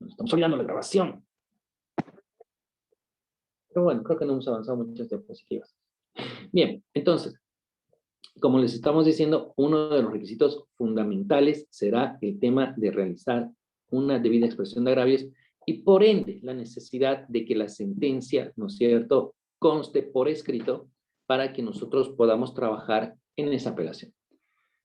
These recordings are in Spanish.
Nos estamos olvidando la grabación. Pero bueno, creo que no hemos avanzado muchas diapositivas. Bien, entonces, como les estamos diciendo, uno de los requisitos fundamentales será el tema de realizar una debida expresión de agravios y por ende la necesidad de que la sentencia, ¿no es cierto?, conste por escrito para que nosotros podamos trabajar en esa apelación.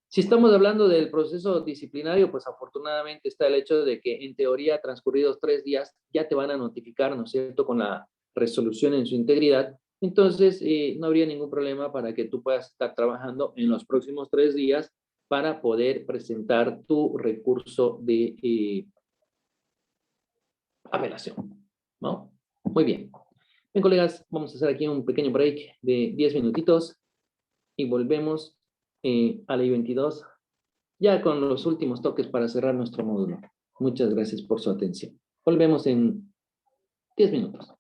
Si estamos hablando del proceso disciplinario, pues afortunadamente está el hecho de que en teoría transcurridos 3 días ya te van a notificar, ¿no es cierto?, con la resolución en su integridad. Entonces, no habría ningún problema para que tú puedas estar trabajando en los próximos 3 días para poder presentar tu recurso de apelación, ¿no? Muy bien. Bien, colegas, vamos a hacer aquí un pequeño break de 10 minutitos y volvemos a la I-22 ya con los últimos toques para cerrar nuestro módulo. Muchas gracias por su atención. Volvemos en 10 minutos.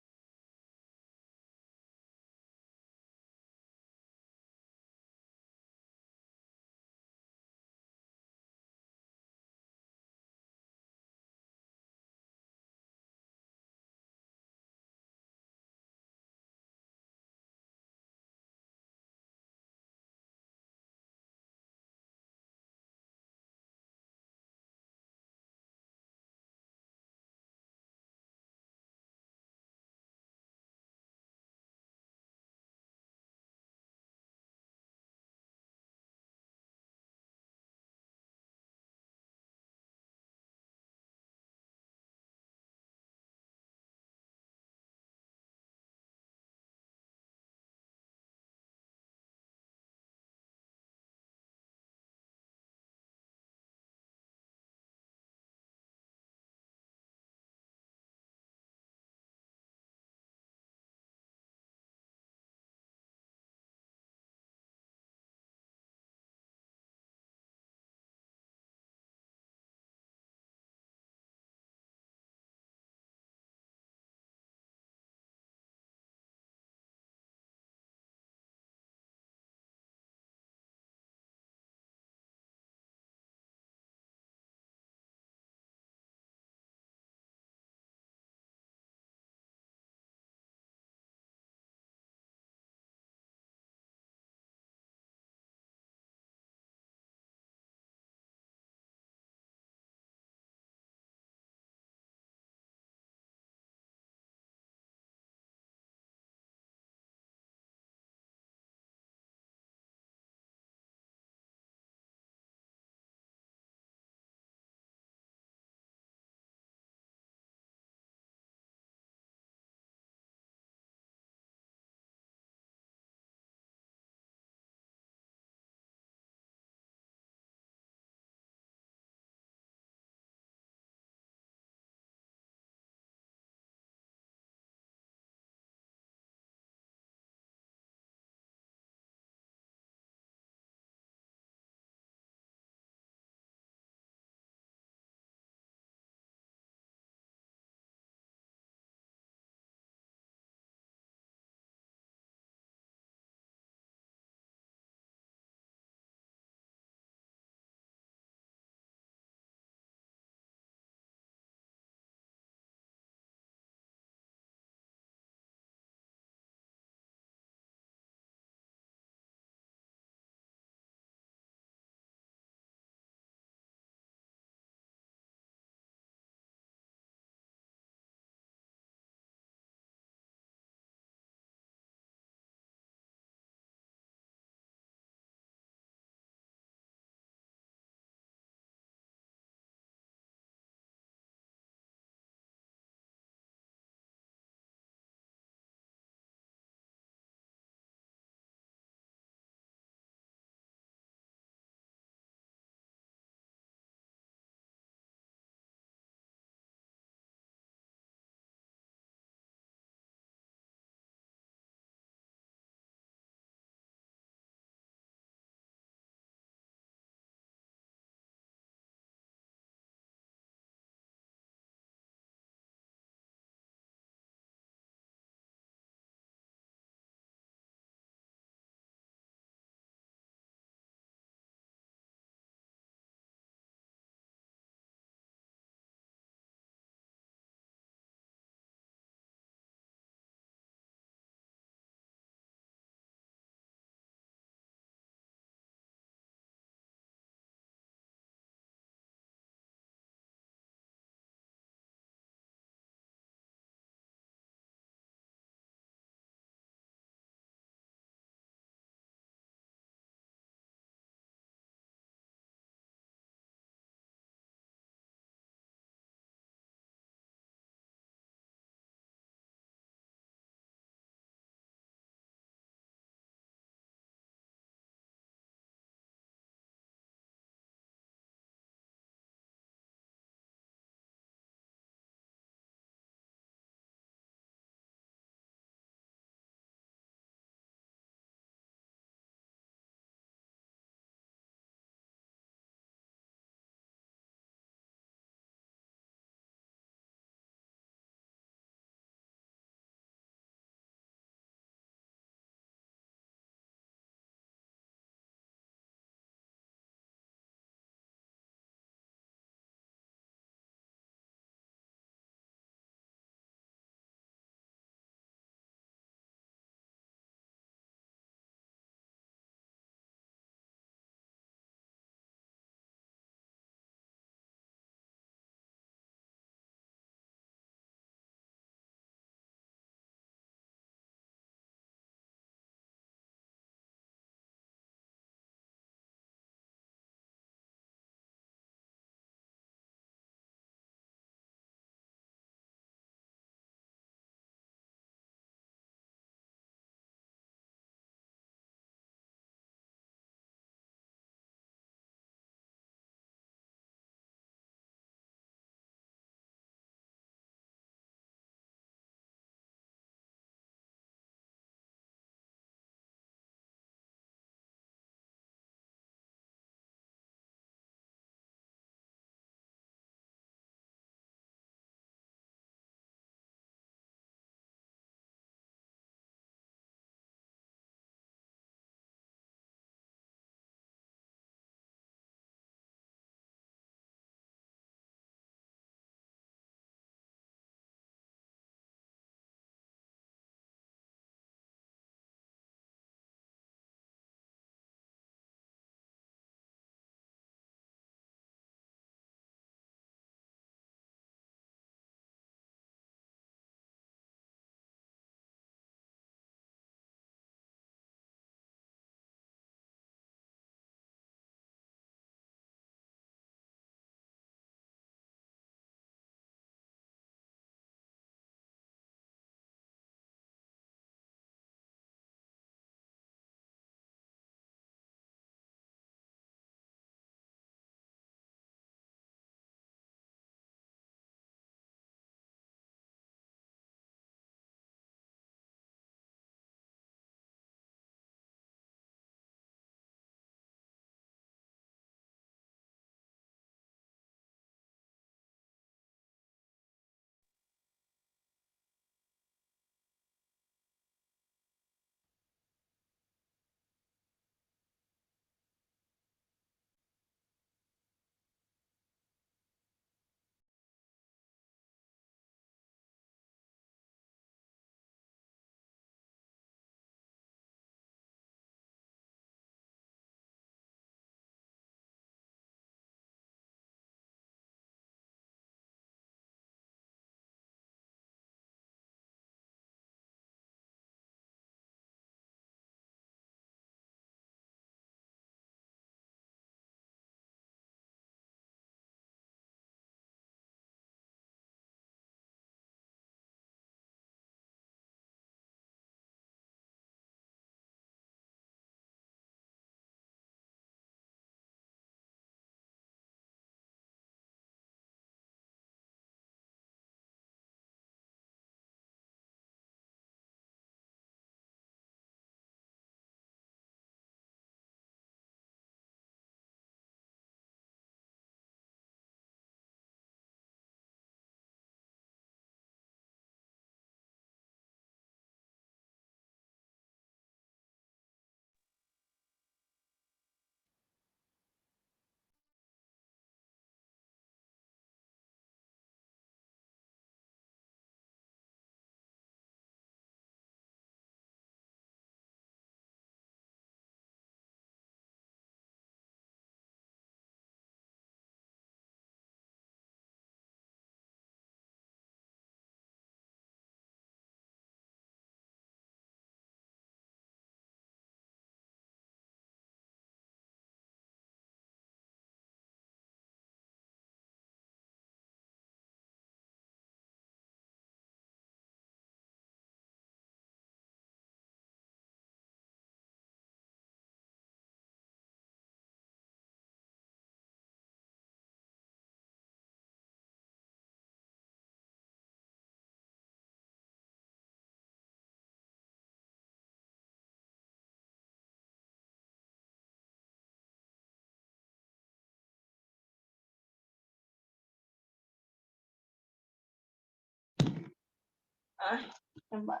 Ay, qué mal.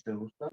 ¿Te gusta?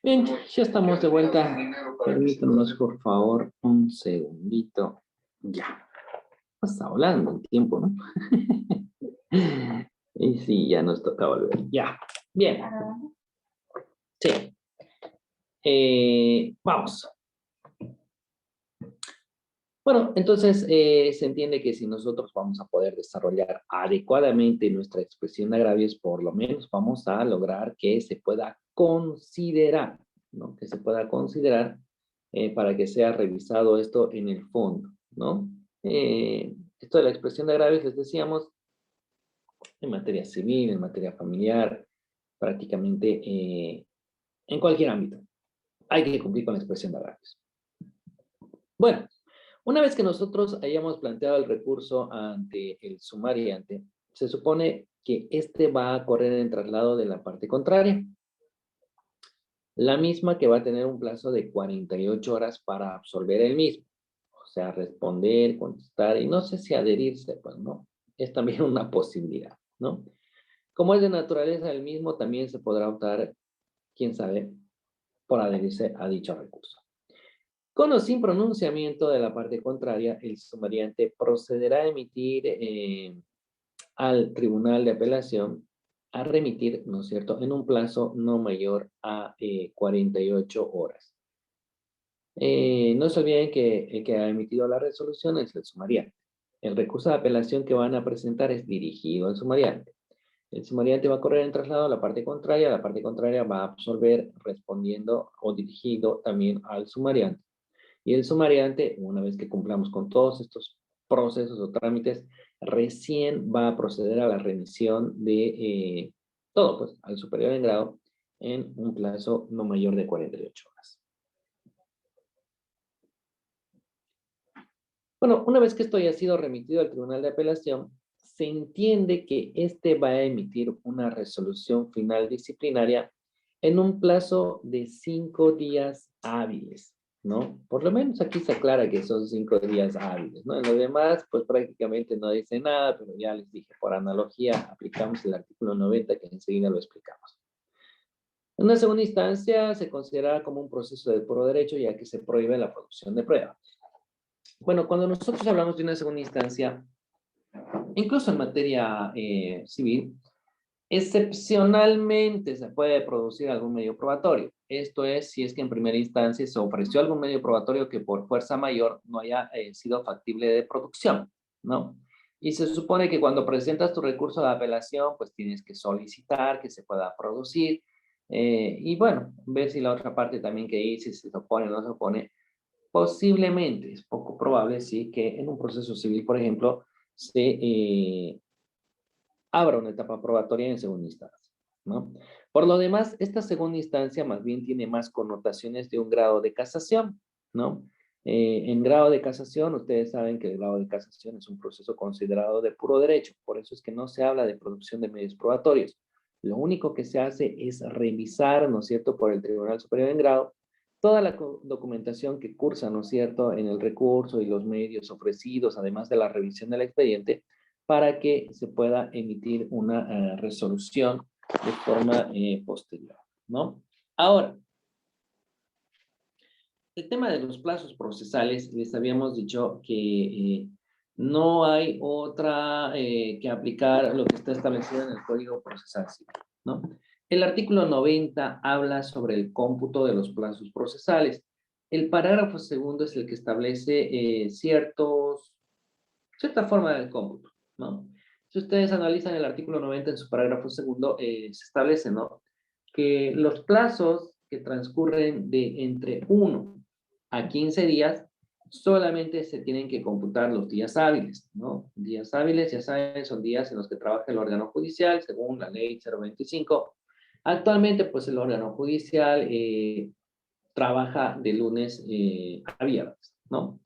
Bien, ya estamos de vuelta. Permítanos, por favor, un segundito. Ya. Está hablando el tiempo, ¿no? Y sí, ya nos toca volver. Ya. Bien. Sí. Vamos. Bueno, entonces se entiende que si nosotros vamos a poder desarrollar adecuadamente nuestra expresión de agravios, por lo menos vamos a lograr que se pueda considerar, ¿no? Que se pueda considerar para que sea revisado esto en el fondo, ¿no? Esto de la expresión de agravios, les decíamos, en materia civil, en materia familiar, prácticamente en cualquier ámbito. Hay que cumplir con la expresión de agravios. Bueno, una vez que nosotros hayamos planteado el recurso ante el sumariante, se supone que este va a correr en traslado de la parte contraria, la misma que va a tener un plazo de 48 horas para absolver el mismo. O sea, responder, contestar y no sé si adherirse, pues no. Es también una posibilidad, ¿no? Como es de naturaleza el mismo, también se podrá optar, quién sabe, por adherirse a dicho recurso. Con o sin pronunciamiento de la parte contraria, el sumariante procederá a emitir al Tribunal de Apelación a remitir, ¿no es cierto?, en un plazo no mayor a 48 horas. No se olviden que el que ha emitido la resolución es el sumariante. El recurso de apelación que van a presentar es dirigido al sumariante. El sumariante va a correr en traslado a la parte contraria va a absolver respondiendo o dirigido también al sumariante. Y el sumariante, una vez que cumplamos con todos estos procesos o trámites, recién va a proceder a la remisión de todo, pues, al superior en grado en un plazo no mayor de 48 horas. Bueno, una vez que esto ya ha sido remitido al Tribunal de Apelación, se entiende que éste va a emitir una resolución final disciplinaria en un plazo de 5 días hábiles, ¿no? Por lo menos aquí se aclara que son 5 días hábiles, ¿no? En lo demás, pues prácticamente no dice nada, pero ya les dije, por analogía, aplicamos el artículo 90 que enseguida lo explicamos. En una segunda instancia, se considera como un proceso de puro derecho, ya que se prohíbe la producción de pruebas. Bueno, cuando nosotros hablamos de una segunda instancia, incluso en materia civil, excepcionalmente se puede producir algún medio probatorio. Esto es, si es que en primera instancia se ofreció algún medio probatorio que por fuerza mayor no haya sido factible de producción, ¿no? Y se supone que cuando presentas tu recurso de apelación, pues tienes que solicitar que se pueda producir. Y bueno, ver si la otra parte también que dice, si se opone o no se opone. Posiblemente, es poco probable, sí, que en un proceso civil, por ejemplo, se abra una etapa probatoria en segunda instancia, ¿no? Por lo demás, esta segunda instancia más bien tiene más connotaciones de un grado de casación, ¿no? En grado de casación, ustedes saben que el grado de casación es un proceso considerado de puro derecho, por eso es que no se habla de producción de medios probatorios. Lo único que se hace es revisar, ¿no es cierto?, por el Tribunal Superior en Grado, toda la documentación que cursa, ¿no es cierto?, en el recurso y los medios ofrecidos, además de la revisión del expediente, para que se pueda emitir una resolución de forma posterior, ¿no? Ahora, el tema de los plazos procesales, les habíamos dicho que no hay otra que aplicar lo que está establecido en el Código Procesal Civil, ¿no? El artículo 90 habla sobre el cómputo de los plazos procesales. El parágrafo segundo es el que establece cierta forma del cómputo, ¿no? Si ustedes analizan el artículo 90 en su parágrafo segundo, se establece, ¿no?, que los plazos que transcurren de entre 1 a 15 días solamente se tienen que computar los días hábiles, ¿no? Días hábiles, ya saben, son días en los que trabaja el órgano judicial, según la ley 025. Actualmente, pues el órgano judicial trabaja de lunes a viernes, ¿no?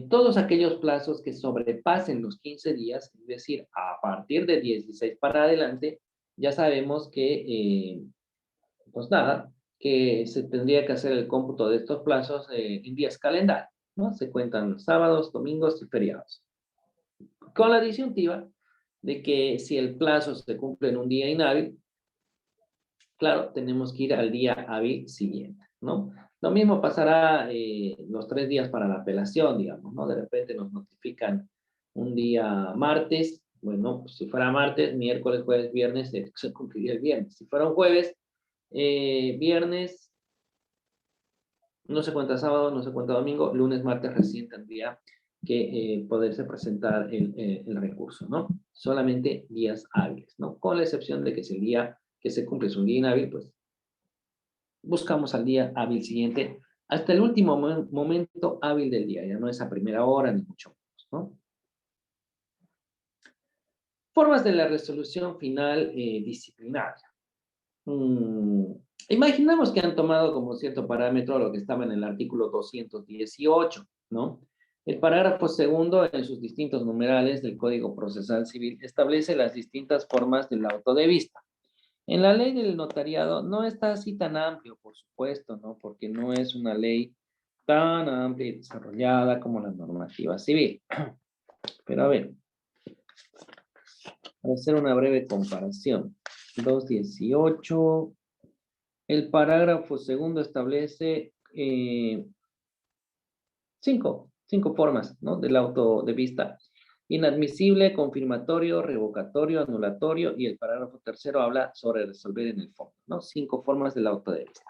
Todos aquellos plazos que sobrepasen los 15 días, es decir, a partir de 16 para adelante, ya sabemos que, pues nada, que se tendría que hacer el cómputo de estos plazos en días calendario, ¿no? Se cuentan sábados, domingos y feriados. Con la disyuntiva de que si el plazo se cumple en un día inhábil, claro, tenemos que ir al día hábil siguiente, ¿no? Lo mismo pasará los 3 días para la apelación, digamos, ¿no? De repente nos notifican un día martes, bueno, pues si fuera martes, miércoles, jueves, viernes, se cumpliría el viernes. Si fuera un jueves, viernes, no se cuenta sábado, no se cuenta domingo, lunes, martes recién tendría que poderse presentar el recurso, ¿no? Solamente días hábiles, ¿no? Con la excepción de que si el día que se cumple es un día inhábil, pues buscamos al día hábil siguiente hasta el último momento hábil del día, ya no es a primera hora ni mucho menos, ¿no? Formas de la resolución final disciplinaria. Mm, Imaginamos que han tomado como cierto parámetro lo que estaba en el artículo 218, ¿no? El parágrafo segundo, en sus distintos numerales del Código Procesal Civil, establece las distintas formas del auto de vista. En la ley del notariado no está así tan amplio, por supuesto, ¿no? Porque no es una ley tan amplia y desarrollada como la normativa civil. Pero a ver, para hacer una breve comparación. 218, el parágrafo segundo establece cinco formas, ¿no?, del auto de vista. Inadmisible, confirmatorio, revocatorio, anulatorio, y el parágrafo tercero habla sobre resolver en el fondo, ¿no? 5 formas del auto de vista.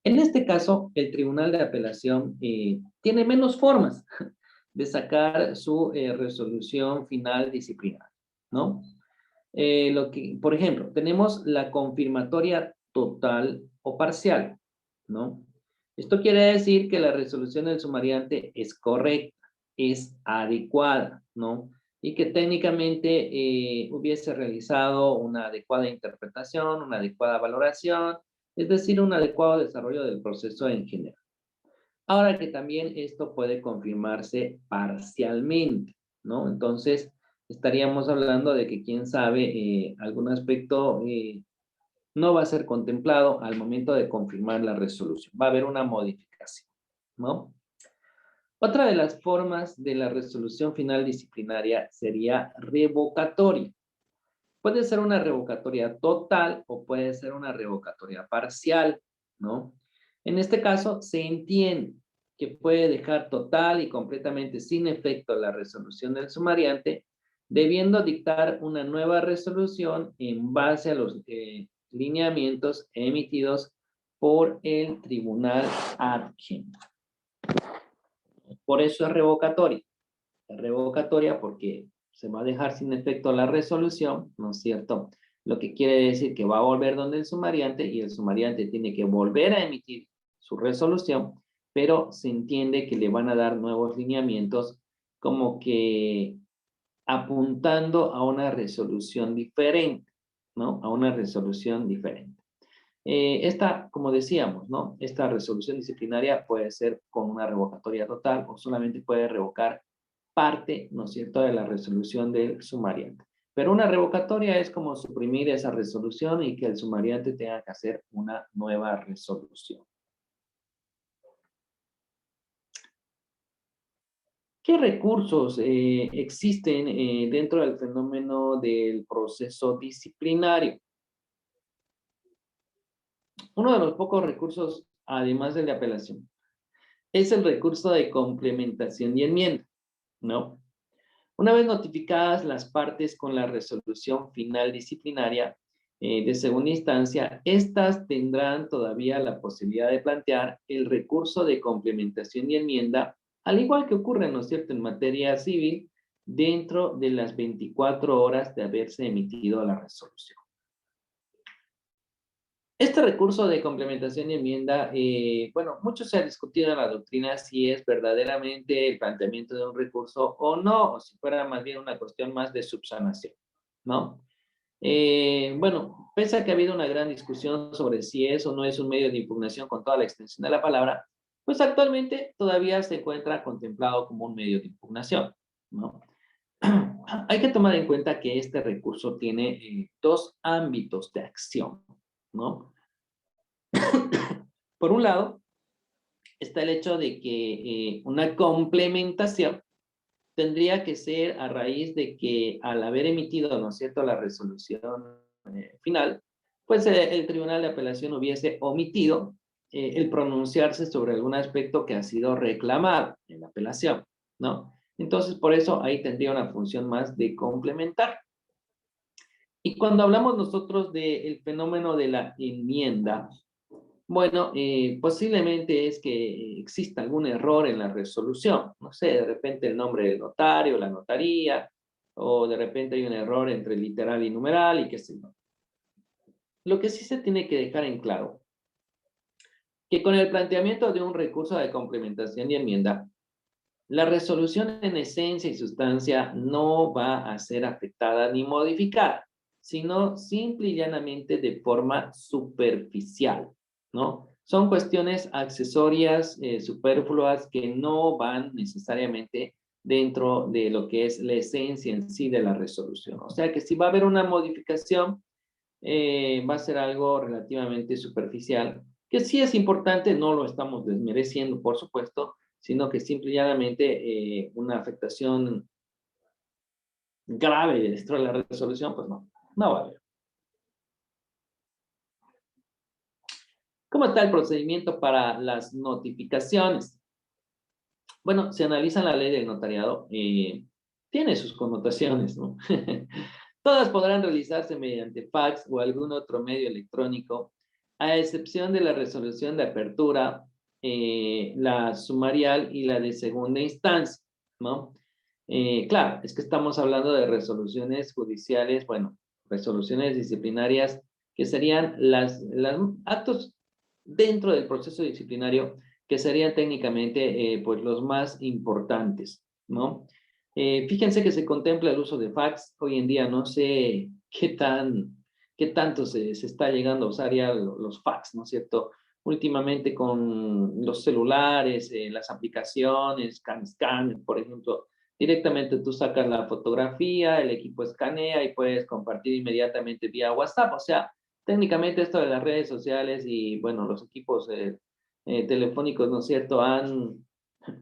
En este caso, el Tribunal de Apelación tiene menos formas de sacar su resolución final disciplinaria, ¿no? Por ejemplo, tenemos la confirmatoria total o parcial, ¿no? Esto quiere decir que la resolución del sumariante es correcta, es adecuada, ¿no? Y que técnicamente hubiese realizado una adecuada interpretación, una adecuada valoración, es decir, un adecuado desarrollo del proceso en general. Ahora que también esto puede confirmarse parcialmente, ¿no? Entonces, estaríamos hablando de que, quién sabe, algún aspecto no va a ser contemplado al momento de confirmar la resolución. Va a haber una modificación, ¿no? Otra de las formas de la resolución final disciplinaria sería revocatoria. Puede ser una revocatoria total o puede ser una revocatoria parcial, ¿no? En este caso, se entiende que puede dejar total y completamente sin efecto la resolución del sumariante, debiendo dictar una nueva resolución en base a los lineamientos emitidos por el tribunal ad hoc. Por eso es revocatoria. Es revocatoria porque se va a dejar sin efecto la resolución, ¿no es cierto? Lo que quiere decir que va a volver donde el sumariante y el sumariante tiene que volver a emitir su resolución, pero se entiende que le van a dar nuevos lineamientos como que apuntando a una resolución diferente, ¿no? A una resolución diferente. Esta, como decíamos, ¿no? Esta resolución disciplinaria puede ser con una revocatoria total o solamente puede revocar parte, ¿no es cierto?, de la resolución del sumariante. Pero una revocatoria es como suprimir esa resolución y que el sumariante tenga que hacer una nueva resolución. ¿Qué recursos existen dentro del fenómeno del proceso disciplinario? Uno de los pocos recursos, además del de apelación, es el recurso de complementación y enmienda, ¿no? Una vez notificadas las partes con la resolución final disciplinaria, de segunda instancia, estas tendrán todavía la posibilidad de plantear el recurso de complementación y enmienda, al igual que ocurre, ¿no es cierto?, en materia civil, dentro de las 24 horas de haberse emitido la resolución. Este recurso de complementación y enmienda, bueno, mucho se ha discutido en la doctrina si es verdaderamente el planteamiento de un recurso o no, o si fuera más bien una cuestión más de subsanación, ¿no? Bueno, pese a que ha habido una gran discusión sobre si es o no es un medio de impugnación con toda la extensión de la palabra, pues actualmente todavía se encuentra contemplado como un medio de impugnación, ¿no? Hay que tomar en cuenta que este recurso tiene dos ámbitos de acción, ¿no? Por un lado, está el hecho de que una complementación tendría que ser a raíz de que al haber emitido, ¿no es cierto?, la resolución final, pues el Tribunal de Apelación hubiese omitido el pronunciarse sobre algún aspecto que ha sido reclamado en la apelación, ¿no? Entonces, por eso ahí tendría una función más de complementar. Y cuando hablamos nosotros del fenómeno de la enmienda, bueno, posiblemente es que exista algún error en la resolución. No sé, de repente el nombre del notario, la notaría, o de repente hay un error entre literal y numeral y qué sé yo. Lo que sí se tiene que dejar en claro, que con el planteamiento de un recurso de complementación y enmienda, la resolución en esencia y sustancia no va a ser afectada ni modificada, sino simple y llanamente de forma superficial, ¿no? Son cuestiones accesorias, superfluas, que no van necesariamente dentro de lo que es la esencia en sí de la resolución. O sea que si va a haber una modificación, va a ser algo relativamente superficial, que sí es importante, no lo estamos desmereciendo, por supuesto, sino que simple y llanamente una afectación grave dentro de la resolución, pues no, no va a haber. ¿Cómo está el procedimiento para las notificaciones? Bueno, si analizan la ley del notariado, tiene sus connotaciones, ¿no? Todas podrán realizarse mediante fax o algún otro medio electrónico, a excepción de la resolución de apertura, la sumarial y la de segunda instancia, ¿no? Claro, es que estamos hablando de resoluciones judiciales, bueno, resoluciones disciplinarias, que serían las actos dentro del proceso disciplinario, que serían técnicamente pues los más importantes, ¿no? Fíjense que se contempla el uso de fax. Hoy en día no sé qué tanto se está llegando a usar ya los fax, ¿no es cierto? Últimamente con los celulares, las aplicaciones, CanScan, por ejemplo, directamente tú sacas la fotografía, el equipo escanea y puedes compartir inmediatamente vía WhatsApp. O sea, técnicamente esto de las redes sociales y, bueno, los equipos telefónicos, ¿no es cierto?, han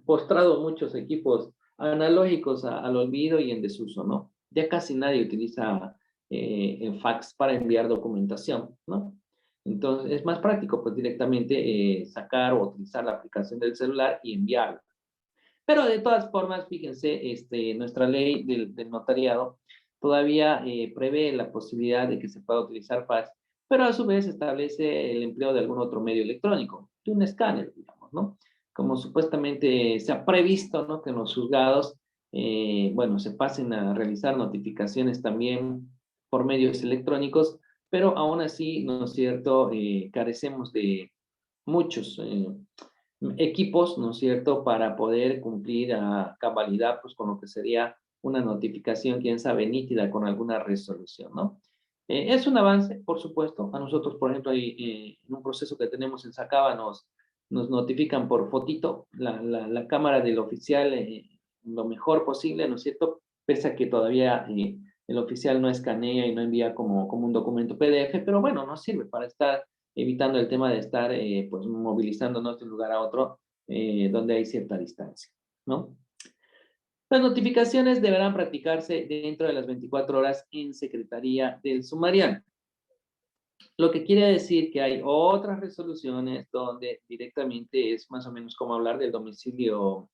postrado muchos equipos analógicos al olvido y en desuso, ¿no? Ya casi nadie utiliza el fax para enviar documentación, ¿no? Entonces, es más práctico, pues, directamente sacar o utilizar la aplicación del celular y enviarlo. Pero de todas formas, fíjense, nuestra ley del notariado todavía prevé la posibilidad de que se pueda utilizar fax, pero a su vez establece el empleo de algún otro medio electrónico, de un escáner, digamos, ¿no? Como supuestamente se ha previsto, ¿no?, que en los juzgados, bueno, se pasen a realizar notificaciones también por medios electrónicos, pero aún así, ¿no es cierto?, carecemos de muchos equipos, ¿no es cierto?, para poder cumplir a cabalidad, pues, con lo que sería una notificación, quién sabe, nítida con alguna resolución, ¿no? Es un avance, por supuesto. A nosotros, por ejemplo, en un proceso que tenemos en Sacaba, nos notifican por fotito la cámara del oficial lo mejor posible, ¿no es cierto? Pese a que todavía el oficial no escanea y no envía como un documento PDF, pero bueno, nos sirve para estar evitando el tema de estar pues movilizándonos de un lugar a otro donde hay cierta distancia, ¿no? Las notificaciones deberán practicarse dentro de las 24 horas en Secretaría del Sumarial. Lo que quiere decir que hay otras resoluciones donde directamente es más o menos como hablar del domicilio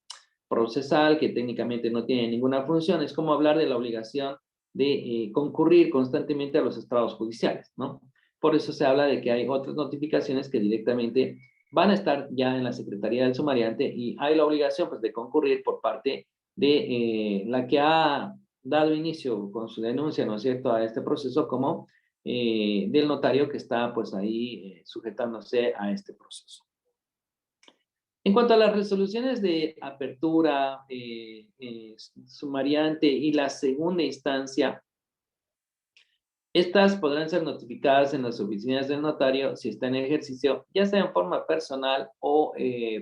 procesal, que técnicamente no tiene ninguna función. Es como hablar de la obligación de concurrir constantemente a los estrados judiciales, ¿no? Por eso se habla de que hay otras notificaciones que directamente van a estar ya en la Secretaría del Sumariante y hay la obligación, pues, de concurrir por parte de la que ha dado inicio con su denuncia, ¿no es cierto?, a este proceso, como del notario que está, pues, ahí sujetándose a este proceso. En cuanto a las resoluciones de apertura, sumariante y la segunda instancia, estas podrán ser notificadas en las oficinas del notario si está en ejercicio, ya sea en forma personal o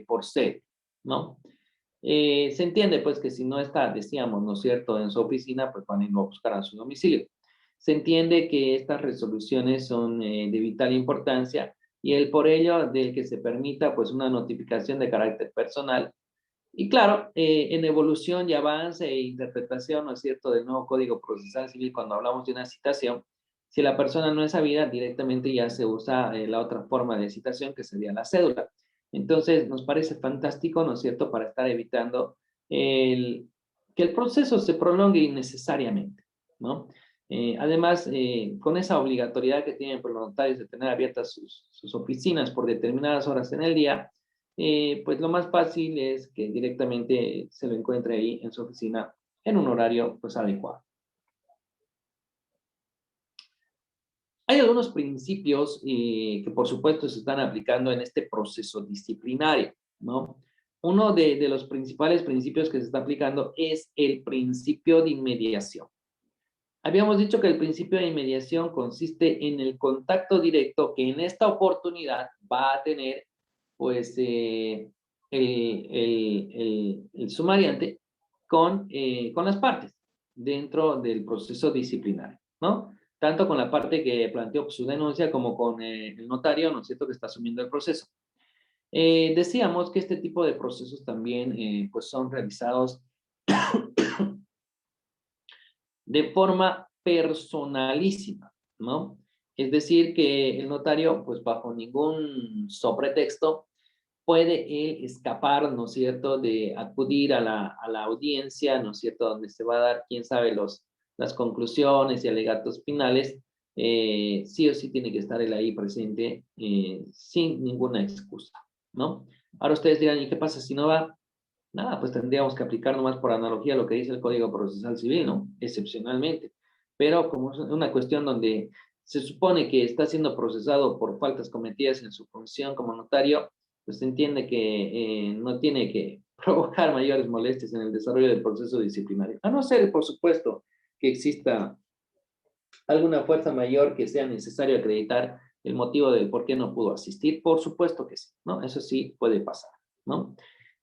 por sede, ¿no? Se entiende, pues, que si no está, decíamos, ¿no es cierto?, en su oficina, pues van a ir a buscar a su domicilio. Se entiende que estas resoluciones son de vital importancia y el por ello del que se permita, pues, una notificación de carácter personal. Y claro, en evolución y avance e interpretación, ¿no es cierto?, del nuevo Código Procesal Civil, cuando hablamos de una citación, si la persona no es sabida, directamente ya se usa la otra forma de citación, que sería la cédula. Entonces, nos parece fantástico, ¿no es cierto?, para estar evitando que el proceso se prolongue innecesariamente, ¿no? Además, con esa obligatoriedad que tienen por los notarios de tener abiertas sus oficinas por determinadas horas en el día, pues lo más fácil es que directamente se lo encuentre ahí en su oficina en un horario, pues, adecuado. Hay algunos principios que por supuesto se están aplicando en este proceso disciplinario, ¿no? Uno de los principales principios que se está aplicando es el principio de inmediación. Habíamos dicho que el principio de inmediación consiste en el contacto directo que en esta oportunidad va a tener, pues, el sumariante con las partes dentro del proceso disciplinario, ¿no? Tanto con la parte que planteó su denuncia como con el notario, ¿no es cierto?, que está asumiendo el proceso. Decíamos que este tipo de procesos también, pues, son realizados de forma personalísima, ¿no? Es decir, que el notario, pues, bajo ningún sobretexto, puede él escapar, ¿no es cierto?, de acudir a la audiencia, ¿no es cierto?, donde se va a dar, quién sabe, las conclusiones y alegatos finales. Sí o sí tiene que estar él ahí presente, sin ninguna excusa, ¿no? Ahora ustedes dirán, ¿y qué pasa si no va? Nada, pues tendríamos que aplicar nomás por analogía lo que dice el Código Procesal Civil, ¿no? Excepcionalmente. Pero como es una cuestión donde se supone que está siendo procesado por faltas cometidas en su función como notario, pues se entiende que no tiene que provocar mayores molestias en el desarrollo del proceso disciplinario. A no ser, por supuesto, que exista alguna fuerza mayor que sea necesario acreditar el motivo del por qué no pudo asistir. Por supuesto que sí, ¿no? Eso sí puede pasar, ¿no?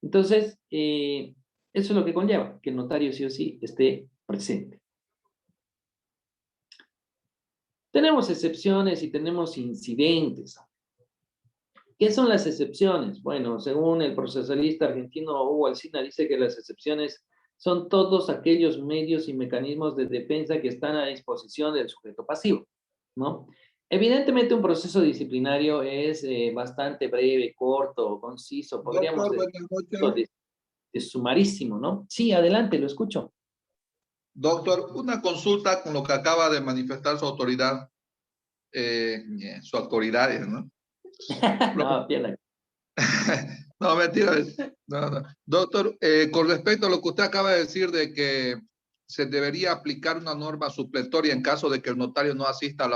Entonces, eso es lo que conlleva, que el notario sí o sí esté presente. Tenemos excepciones y tenemos incidentes. ¿Qué son las excepciones? Bueno, según el procesalista argentino Hugo Alsina, dice que las excepciones son todos aquellos medios y mecanismos de defensa que están a disposición del sujeto pasivo, ¿no? Evidentemente un proceso disciplinario es bastante breve, corto, conciso, podríamos Doctor, decir buenas noches. de sumarísimo, ¿no? Sí, adelante, lo escucho. Doctor, una consulta con lo que acaba de manifestar su autoridad, su autoridad, ¿no? No, pierda. No, mentira. No, no. Doctor, con respecto a lo que usted acaba de decir de que se debería aplicar una norma supletoria en caso de que el notario no asista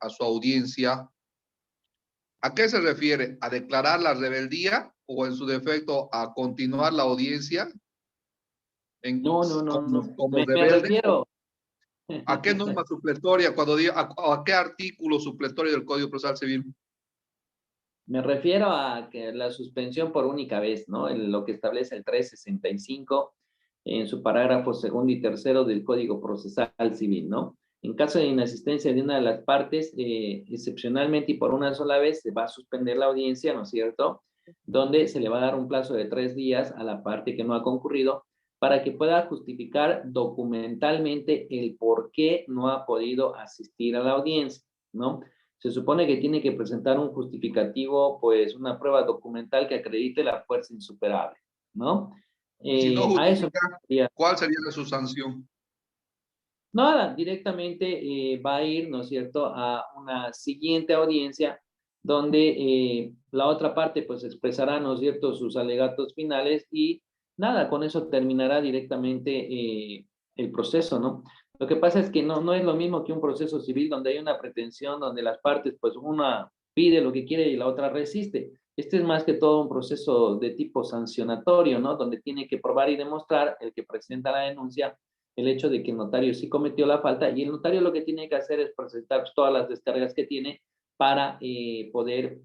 a su audiencia, ¿a qué se refiere? ¿A declarar la rebeldía o en su defecto a continuar la audiencia No, no, no, no. como Me rebelde? refiero. ¿A qué norma supletoria? Cuando digo, ¿a qué artículo supletorio del Código Procesal Civil? Me refiero a que la suspensión por única vez, ¿no? Lo que establece el 365 en su parágrafo segundo y tercero del Código Procesal Civil, ¿no? En caso de inasistencia de una de las partes, excepcionalmente y por una sola vez, se va a suspender la audiencia, ¿no es cierto?, donde se le va a dar un plazo de 3 días a la parte que no ha concurrido para que pueda justificar documentalmente el por qué no ha podido asistir a la audiencia, ¿no? Se supone que tiene que presentar un justificativo, pues una prueba documental que acredite la fuerza insuperable, ¿no? Si no A eso justifica, sería. ¿cuál sería su sanción? Nada, directamente va a ir, ¿no es cierto?, a una siguiente audiencia donde la otra parte pues expresará, ¿no es cierto?, sus alegatos finales y nada, con eso terminará directamente el proceso, ¿no? Lo que pasa es que no es lo mismo que un proceso civil donde hay una pretensión, donde las partes, pues una pide lo que quiere y la otra resiste. Este es más que todo un proceso de tipo sancionatorio, ¿no? Donde tiene que probar y demostrar el que presenta la denuncia el hecho de que el notario sí cometió la falta y el notario lo que tiene que hacer es presentar todas las descargas que tiene para poder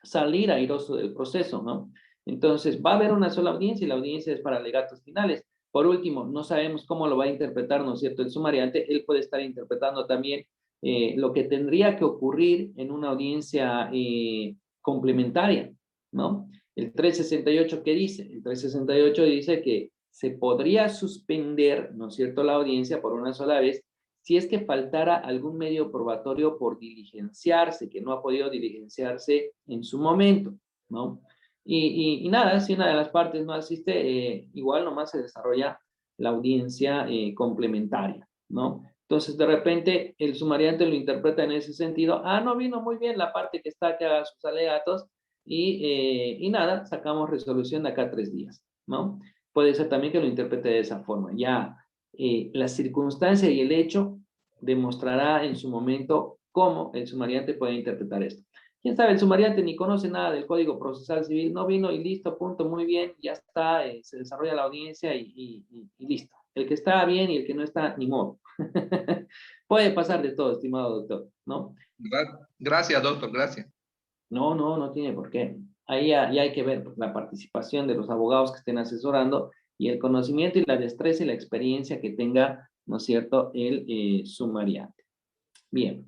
salir airoso del proceso, ¿no? Entonces, va a haber una sola audiencia y la audiencia es para alegatos finales. Por último, no sabemos cómo lo va a interpretar, ¿no es cierto?, el sumariante. Él puede estar interpretando también lo que tendría que ocurrir en una audiencia complementaria, ¿no? El 368, ¿qué dice? El 368 dice que se podría suspender, ¿no es cierto?, la audiencia por una sola vez si es que faltara algún medio probatorio por diligenciarse, que no ha podido diligenciarse en su momento, ¿no? Y nada, si una de las partes no asiste, igual nomás se desarrolla la audiencia complementaria, ¿no? Entonces, de repente, el sumariante lo interpreta en ese sentido. Ah, no vino muy bien la parte que está que haga sus alegatos y nada, sacamos resolución de acá a 3 días, ¿no? Puede ser también que lo interprete de esa forma. Ya la circunstancia y el hecho demostrará en su momento cómo el sumariante puede interpretar esto. ¿Quién sabe? El sumariante ni conoce nada del Código Procesal Civil, no vino y listo, punto, muy bien, ya está, se desarrolla la audiencia y listo. El que está bien y el que no está, ni modo. Puede pasar de todo, estimado doctor, ¿no? Gracias, doctor, gracias. No tiene por qué. Ahí ya hay que ver la participación de los abogados que estén asesorando y el conocimiento y la destreza y la experiencia que tenga, ¿no es cierto?, el sumariante. Bien.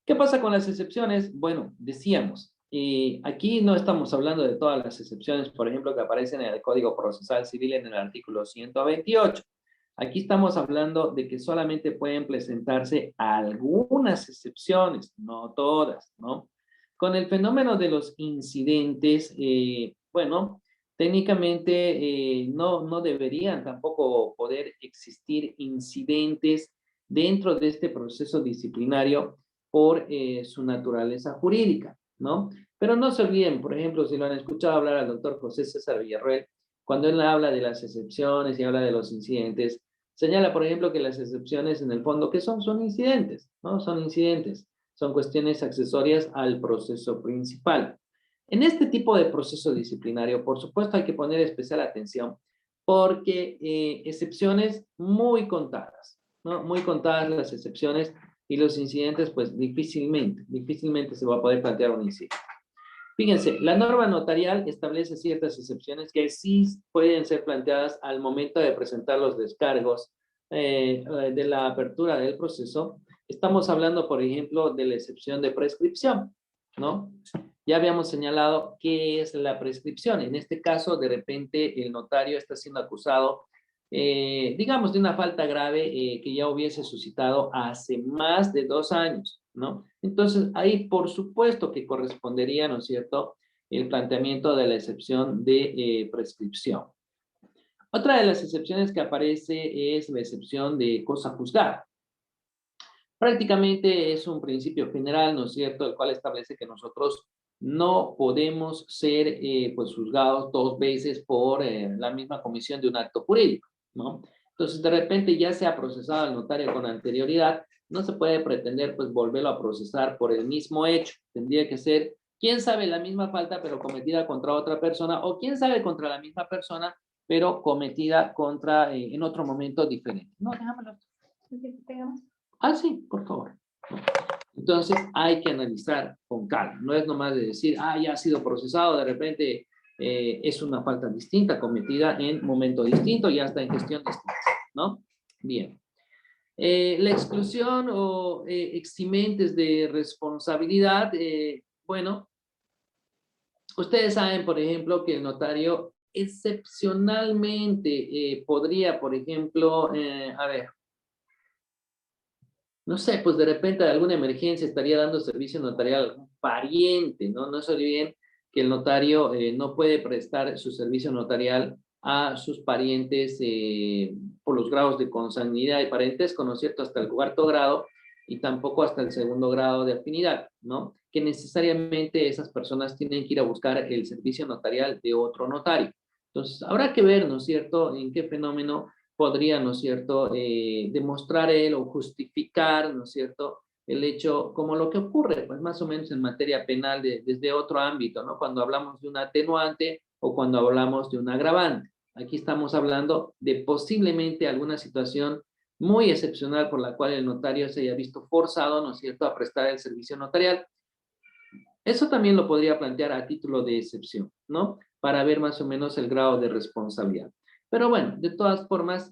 ¿Qué pasa con las excepciones? Bueno, decíamos, aquí no estamos hablando de todas las excepciones, por ejemplo, que aparecen en el Código Procesal Civil en el artículo 128. Aquí estamos hablando de que solamente pueden presentarse algunas excepciones, no todas, ¿no? Con el fenómeno de los incidentes, bueno, técnicamente no deberían tampoco poder existir incidentes dentro de este proceso disciplinario por su naturaleza jurídica, ¿no? Pero no se olviden, por ejemplo, si lo han escuchado hablar al doctor José César Villarroel, cuando él habla de las excepciones y habla de los incidentes, señala, por ejemplo, que las excepciones en el fondo, ¿qué son? Son incidentes, ¿no? Son incidentes, son cuestiones accesorias al proceso principal. En este tipo de proceso disciplinario, por supuesto, hay que poner especial atención porque excepciones muy contadas, ¿no? Muy contadas las excepciones y los incidentes, pues difícilmente se va a poder plantear un incidente. Fíjense, la norma notarial establece ciertas excepciones que sí pueden ser planteadas al momento de presentar los descargos de la apertura del proceso. Estamos hablando, por ejemplo, de la excepción de prescripción, ¿no? Ya habíamos señalado qué es la prescripción. En este caso, de repente, el notario está siendo acusado, digamos, de una falta grave que ya hubiese suscitado hace más de 2 años, ¿no? Entonces, ahí por supuesto que correspondería, ¿no es cierto?, el planteamiento de la excepción de prescripción. Otra de las excepciones que aparece es la excepción de cosa juzgada. Prácticamente es un principio general, ¿no es cierto?, el cual establece que nosotros no podemos ser pues juzgados 2 veces por la misma comisión de un acto jurídico, ¿no? Entonces, de repente ya se ha procesado al notario con anterioridad, no se puede pretender pues volverlo a procesar por el mismo hecho. Tendría que ser, quién sabe, la misma falta pero cometida contra otra persona o quién sabe contra la misma persona pero cometida contra en otro momento diferente. No, déjamelo. Ah, sí, por favor. Entonces hay que analizar con calma. No es nomás de decir, ya ha sido procesado, de repente es una falta distinta cometida en momento distinto, ya está en gestión distinta, ¿no? Bien. La exclusión o eximentes de responsabilidad, bueno, ustedes saben, por ejemplo, que el notario excepcionalmente podría, por ejemplo, no sé, pues de repente de alguna emergencia estaría dando servicio notarial a algún pariente, ¿no? No se olviden que el notario no puede prestar su servicio notarial a sus parientes por los grados de consanguinidad y parentesco, ¿no es cierto?, hasta el cuarto grado y tampoco hasta el segundo grado de afinidad, ¿no? Que necesariamente esas personas tienen que ir a buscar el servicio notarial de otro notario. Entonces, habrá que ver, ¿no es cierto?, en qué fenómeno podría, ¿no es cierto?, demostrar él o justificar, ¿no es cierto?, el hecho, como lo que ocurre, pues más o menos en materia penal desde otro ámbito, ¿no? Cuando hablamos de un atenuante o cuando hablamos de un agravante. Aquí estamos hablando de posiblemente alguna situación muy excepcional por la cual el notario se haya visto forzado, ¿no es cierto?, a prestar el servicio notarial. Eso también lo podría plantear a título de excepción, ¿no? Para ver más o menos el grado de responsabilidad. Pero bueno, de todas formas,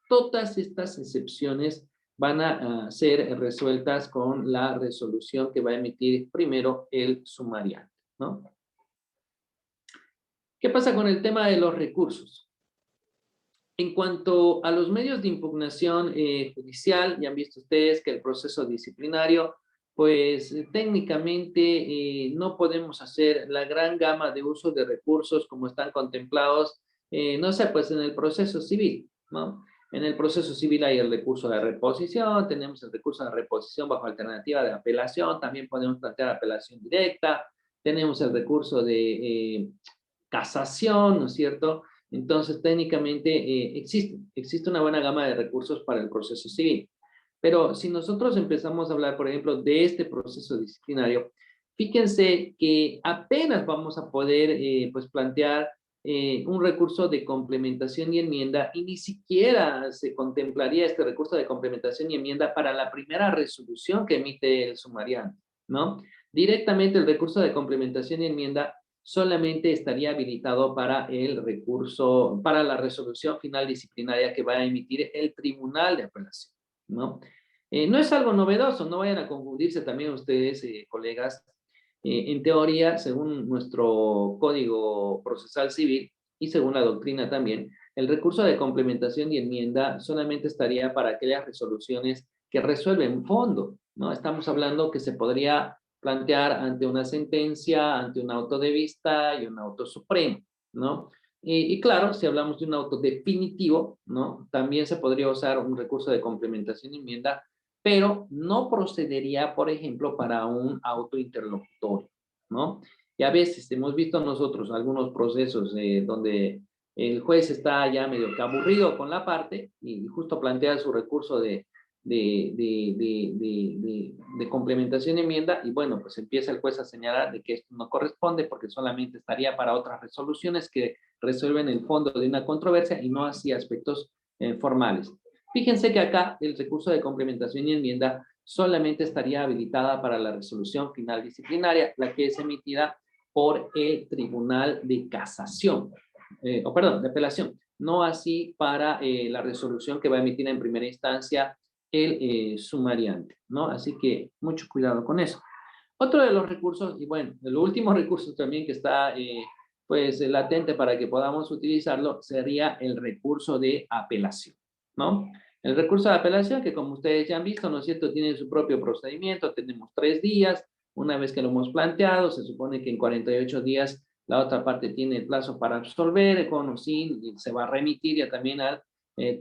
todas estas excepciones van a ser resueltas con la resolución que va a emitir primero el sumariante, ¿no? ¿Qué pasa con el tema de los recursos? En cuanto a los medios de impugnación judicial, ya han visto ustedes que el proceso disciplinario, pues técnicamente no podemos hacer la gran gama de uso de recursos como están contemplados, no sé, pues en el proceso civil, ¿no? En el proceso civil hay el recurso de reposición, tenemos el recurso de reposición bajo alternativa de apelación, también podemos plantear apelación directa, tenemos el recurso de casación, ¿no es cierto? Entonces, técnicamente existe una buena gama de recursos para el proceso civil. Pero si nosotros empezamos a hablar, por ejemplo, de este proceso disciplinario, fíjense que apenas vamos a poder pues plantear un recurso de complementación y enmienda y ni siquiera se contemplaría este recurso de complementación y enmienda para la primera resolución que emite el sumariante, ¿no? Directamente el recurso de complementación y enmienda solamente estaría habilitado para el recurso, para la resolución final disciplinaria que va a emitir el Tribunal de Apelación, ¿no? No es algo novedoso, no vayan a confundirse también ustedes, colegas. En teoría, según nuestro Código Procesal Civil y según la doctrina también, el recurso de complementación y enmienda solamente estaría para aquellas resoluciones que resuelven fondo, ¿no? Estamos hablando que se podría plantear ante una sentencia, ante un auto de vista y un auto supremo, ¿no? Y claro, si hablamos de un auto definitivo, ¿no? También se podría usar un recurso de complementación y enmienda, pero no procedería, por ejemplo, para un auto interlocutorio, ¿no? Y a veces hemos visto nosotros algunos procesos donde el juez está ya medio que aburrido con la parte y justo plantea su recurso de complementación y enmienda y bueno, pues empieza el juez a señalar de que esto no corresponde porque solamente estaría para otras resoluciones que resuelven el fondo de una controversia y no así aspectos formales. Fíjense que acá el recurso de complementación y enmienda solamente estaría habilitada para la resolución final disciplinaria, la que es emitida por el Tribunal de Casación, o perdón, de apelación, no así para la resolución que va a emitir en primera instancia el sumariante, ¿no? Así que mucho cuidado con eso. Otro de los recursos, y bueno, el último recurso también que está pues latente para que podamos utilizarlo sería el recurso de apelación, ¿no? El recurso de apelación, que como ustedes ya han visto, ¿no es cierto?, tiene su propio procedimiento, tenemos 3 días, una vez que lo hemos planteado, se supone que en 48 días la otra parte tiene el plazo para resolver, con o sin, y se va a remitir ya también al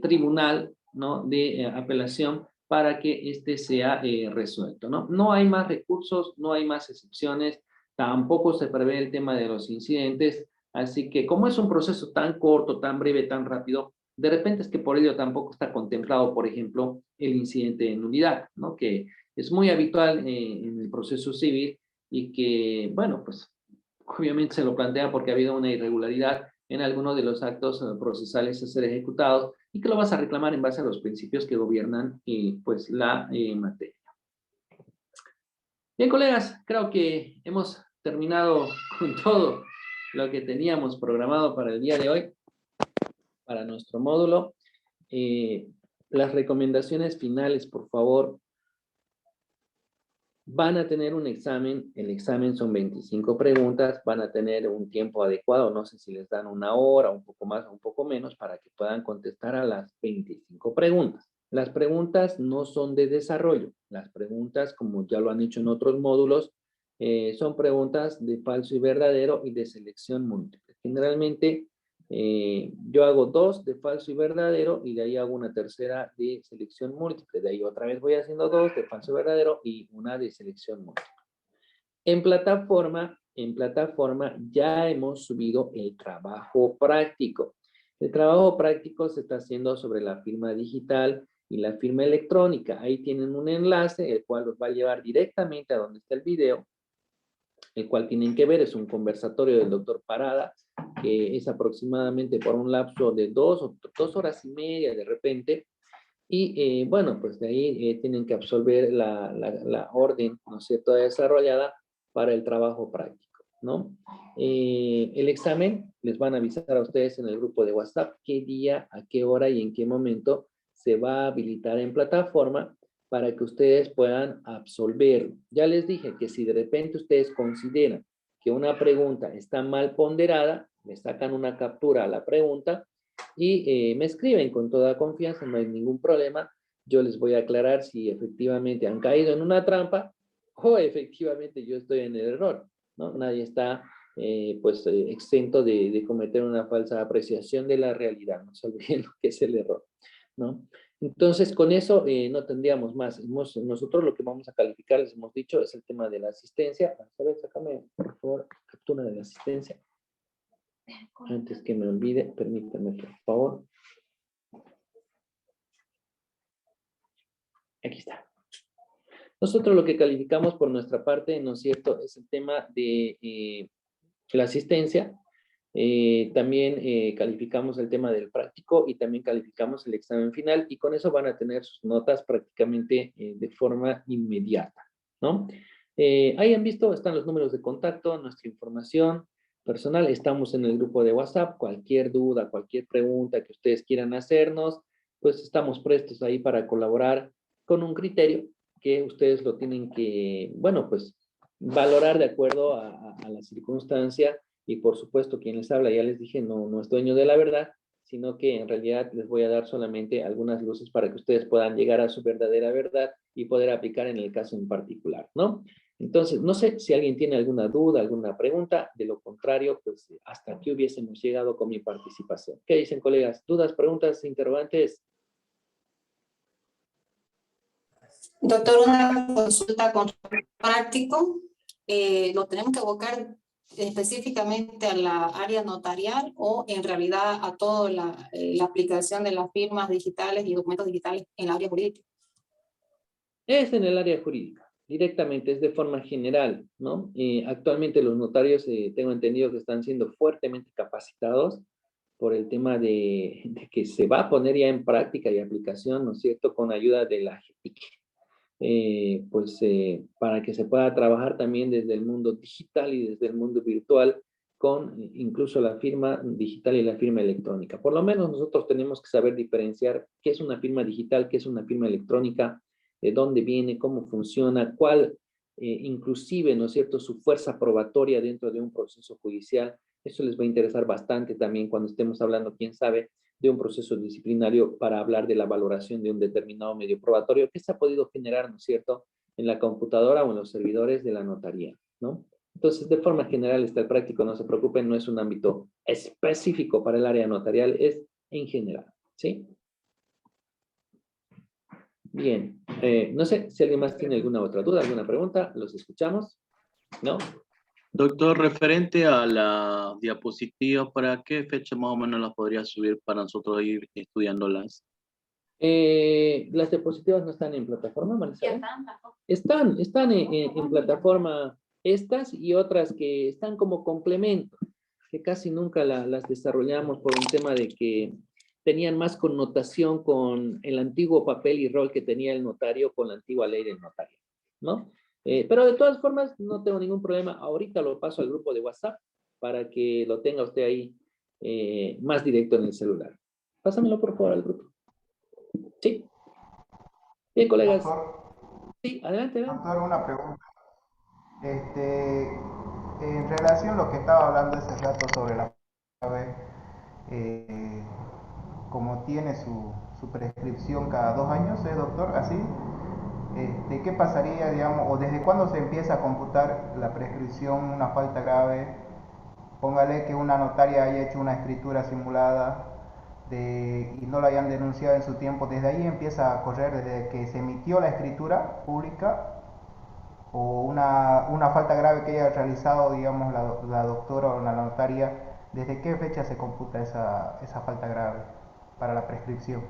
tribunal, ¿no?, de apelación para que este sea resuelto, ¿no? No hay más recursos, no hay más excepciones, tampoco se prevé el tema de los incidentes, así que como es un proceso tan corto, tan breve, tan rápido, de repente es que por ello tampoco está contemplado, por ejemplo, el incidente de nulidad, ¿no? Que es muy habitual en el proceso civil y que, bueno, pues obviamente se lo plantea porque ha habido una irregularidad en alguno de los actos procesales a ser ejecutados y que lo vas a reclamar en base a los principios que gobiernan pues la materia. Bien, colegas, creo que hemos terminado con todo lo que teníamos programado para el día de hoy, para nuestro módulo. Las recomendaciones finales, por favor. Van a tener un examen, el examen son 25 preguntas, van a tener un tiempo adecuado, no sé si les dan 1 hora, un poco más o un poco menos, para que puedan contestar a las 25 preguntas. Las preguntas no son de desarrollo, las preguntas, como ya lo han hecho en otros módulos, son preguntas de falso y verdadero y de selección múltiple. Generalmente Yo hago 2 de falso y verdadero y de ahí hago una tercera de selección múltiple. De ahí otra vez voy haciendo 2 de falso y verdadero y una de selección múltiple. En plataforma ya hemos subido el trabajo práctico. El trabajo práctico se está haciendo sobre la firma digital y la firma electrónica. Ahí tienen un enlace, el cual los va a llevar directamente a donde está el video, el cual tienen que ver, es un conversatorio del doctor Parada, que es aproximadamente por un lapso de 2 horas y media de repente, y bueno, pues de ahí tienen que absolver la orden, ¿no es cierto?, desarrollada para el trabajo práctico, ¿no? El examen les van a avisar a ustedes en el grupo de WhatsApp qué día, a qué hora y en qué momento se va a habilitar en plataforma para que ustedes puedan absolverlo. Ya les dije que si de repente ustedes consideran que una pregunta está mal ponderada, le sacan una captura a la pregunta y me escriben con toda confianza, no hay ningún problema. Yo les voy a aclarar si efectivamente han caído en una trampa o efectivamente yo estoy en el error, ¿no? Nadie está exento de cometer una falsa apreciación de la realidad, no se olviden lo que es el error, ¿no? Entonces, con eso no tendríamos más. Nosotros lo que vamos a calificar, les hemos dicho, es el tema de la asistencia. A ver, sácame, por favor, captura de la asistencia. Antes que me olvide, permítanme, por favor. Aquí está. Nosotros lo que calificamos por nuestra parte, ¿no es cierto?, es el tema de la asistencia. También calificamos el tema del práctico y también calificamos el examen final y con eso van a tener sus notas prácticamente de forma inmediata, ¿no? Ahí han visto, están los números de contacto, nuestra información personal, estamos en el grupo de WhatsApp, cualquier duda, cualquier pregunta que ustedes quieran hacernos, pues estamos prestos ahí para colaborar con un criterio que ustedes lo tienen que, bueno, pues valorar de acuerdo a la circunstancia y por supuesto quien les habla, ya les dije, no es dueño de la verdad, sino que en realidad les voy a dar solamente algunas luces para que ustedes puedan llegar a su verdadera verdad y poder aplicar en el caso en particular, ¿no? Entonces, no sé si alguien tiene alguna duda, alguna pregunta, de lo contrario, pues hasta aquí hubiésemos llegado con mi participación. ¿Qué dicen, colegas? ¿Dudas, preguntas, interrogantes? Doctor, una consulta con práctico, ¿lo tenemos que abocar específicamente a la área notarial o en realidad a toda la aplicación de las firmas digitales y documentos digitales en la área jurídica? Es en el área jurídica, directamente, es de forma general, ¿no? Actualmente los notarios, tengo entendido que están siendo fuertemente capacitados por el tema de que se va a poner ya en práctica y aplicación, ¿no es cierto?, con ayuda de la GETIC. Para que se pueda trabajar también desde el mundo digital y desde el mundo virtual con incluso la firma digital y la firma electrónica. Por lo menos nosotros tenemos que saber diferenciar qué es una firma digital, qué es una firma electrónica, de dónde viene, cómo funciona, cuál inclusive, ¿no es cierto?, su fuerza probatoria dentro de un proceso judicial. Eso les va a interesar bastante también cuando estemos hablando, quién sabe, de un proceso disciplinario para hablar de la valoración de un determinado medio probatorio que se ha podido generar, ¿no es cierto?, en la computadora o en los servidores de la notaría, ¿no? Entonces, de forma general está el práctico, no se preocupen, no es un ámbito específico para el área notarial, es en general, ¿sí? Bien, no sé si alguien más tiene alguna otra duda, alguna pregunta, los escuchamos, ¿no? Doctor, referente a la diapositiva, ¿para qué fecha más o menos las podría subir para nosotros ir estudiándolas? Las diapositivas no están en plataforma, Marisabel. Están en plataforma estas y otras que están como complemento, que casi nunca las desarrollamos por un tema de que tenían más connotación con el antiguo papel y rol que tenía el notario con la antigua ley del notario, ¿no? Pero de todas formas, no tengo ningún problema. Ahorita lo paso al grupo de WhatsApp para que lo tenga usted ahí más directo en el celular. Pásamelo por favor al grupo. Sí. Bien, colegas. Doctor, Sí, adelante, adelante. doctor, una pregunta. En relación a lo que estaba hablando ese rato sobre la clave, eh, como tiene su prescripción cada 2 años, doctor? Así, ¿qué pasaría, digamos, o desde cuándo se empieza a computar la prescripción, una falta grave, póngale que una notaria haya hecho una escritura simulada y no lo hayan denunciado en su tiempo, desde ahí empieza a correr, desde que se emitió la escritura pública, o una falta grave que haya realizado, digamos, la doctora o la notaria, ¿desde qué fecha se computa esa falta grave para la prescripción?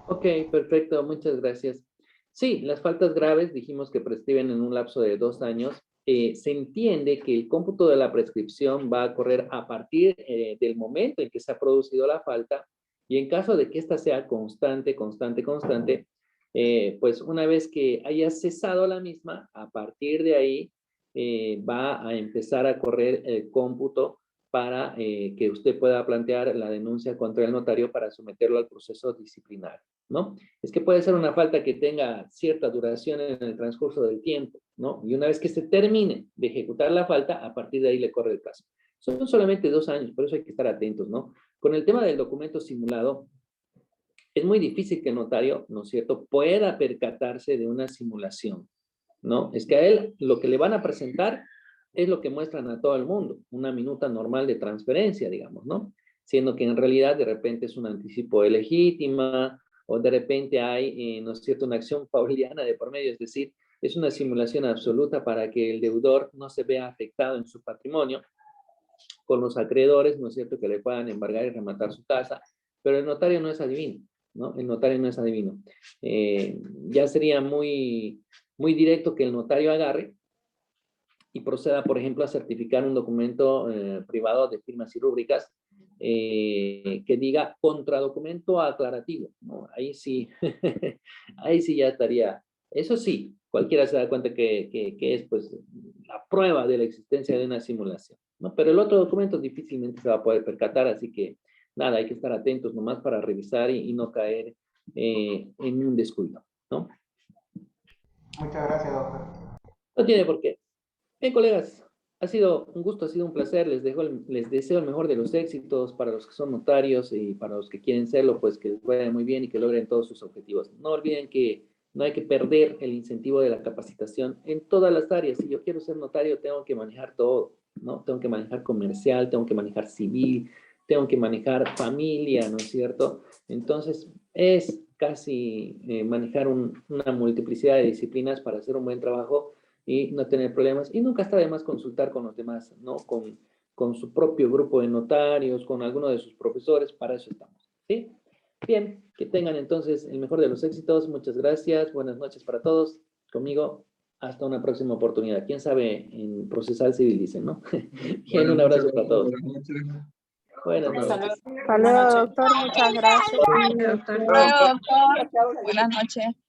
Ok, perfecto, muchas gracias. Sí, las faltas graves dijimos que prescriben en un lapso de 2 años. Se entiende que el cómputo de la prescripción va a correr a partir del momento en que se ha producido la falta, y en caso de que ésta sea constante, pues una vez que haya cesado la misma, a partir de ahí va a empezar a correr el cómputo para que usted pueda plantear la denuncia contra el notario para someterlo al proceso disciplinario, ¿no? Es que puede ser una falta que tenga cierta duración en el transcurso del tiempo, ¿no? Y una vez que se termine de ejecutar la falta, a partir de ahí le corre el caso. Son solamente 2 años, por eso hay que estar atentos, ¿no? Con el tema del documento simulado, es muy difícil que el notario, ¿no es cierto?, pueda percatarse de una simulación, ¿no? Es que a él lo que le van a presentar es lo que muestran a todo el mundo, una minuta normal de transferencia, digamos, ¿no? Siendo que en realidad de repente es un anticipo de legítima, o de repente hay, ¿no es cierto?, una acción pauliana de por medio, es decir, es una simulación absoluta para que el deudor no se vea afectado en su patrimonio con los acreedores, ¿no es cierto?, que le puedan embargar y rematar su casa, pero el notario no es adivino, ¿no? El notario no es adivino. Ya sería muy directo que el notario agarre y proceda, por ejemplo, a certificar un documento privado de firmas y rúbricas que diga contradocumento aclarativo, ¿no? Ahí sí, ahí sí ya estaría. Eso sí, cualquiera se da cuenta que es pues la prueba de la existencia de una simulación, ¿no? Pero el otro documento difícilmente se va a poder percatar, así que nada, hay que estar atentos nomás para revisar y no caer en un descuido, ¿no? Muchas gracias, doctor. No tiene por qué. Bien, colegas, ha sido un gusto, ha sido un placer. Les deseo el mejor de los éxitos para los que son notarios y para los que quieren serlo, pues que les vaya muy bien y que logren todos sus objetivos. No olviden que no hay que perder el incentivo de la capacitación en todas las áreas. Si yo quiero ser notario, tengo que manejar todo, ¿no? Tengo que manejar comercial, tengo que manejar civil, tengo que manejar familia, ¿no es cierto? Entonces, es casi manejar una multiplicidad de disciplinas para hacer un buen trabajo y no tener problemas. Y nunca está de más consultar con los demás, ¿no? Con su propio grupo de notarios, con alguno de sus profesores, para eso estamos, ¿sí? Bien, que tengan entonces el mejor de los éxitos. Muchas gracias, buenas noches para todos. Conmigo, hasta una próxima oportunidad. ¿Quién sabe? En procesal civil dicen, ¿no? Bien, un abrazo para todos. Buenas noches. Buenas noches. Hasta luego, doctor. Muchas gracias. Hasta luego, doctor. Buenas noches.